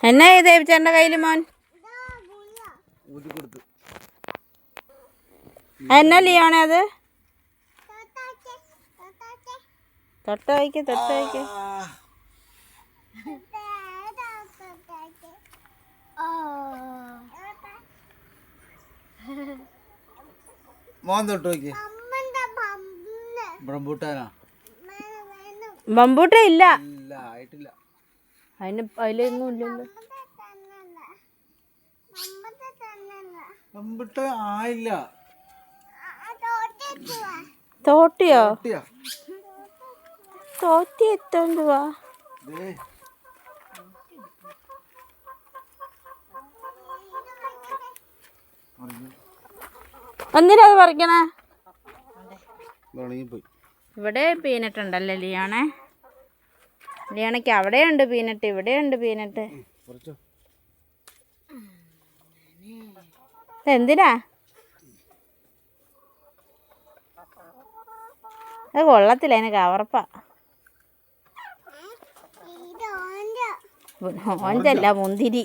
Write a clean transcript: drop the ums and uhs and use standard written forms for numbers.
എന്നാ ദേവിച്ചേട്ടൻ്റെ കയ്യിൽ മോൻ? എന്നാ ലിയോണേ അത്? തൊട്ട് വയ്ക്ക്, തൊട്ട് വയ്ക്ക്. മോൻ തൊട്ട് വയ്ക്ക്. റംബൂട്ടാനാ? ബമ്പൂട്ട ഇല്ല, ആയിട്ടില്ല. അതിലൊന്നും ഇല്ലല്ലോ. റംബൂട്ടാൻ ആയില്ല. തോട്ടിയോ? തോട്ടി എത്തോണ്ടുവാ. എന്തിനാ അത് പറിക്കണേ? ഇവിടെ പീനട്ട് ഉണ്ടല്ലോ ലിയോണേ. ലിയോണയ്ക്ക് അവിടെയുണ്ട് പീനട്ട്, ഇവിടെയുണ്ട് പീനട്ട്. എന്തിനാ? അത് കൊള്ളത്തില്ല, അതിന് കവർപ്പാ. ഓഞ്ചല്ല, മുന്തിരി.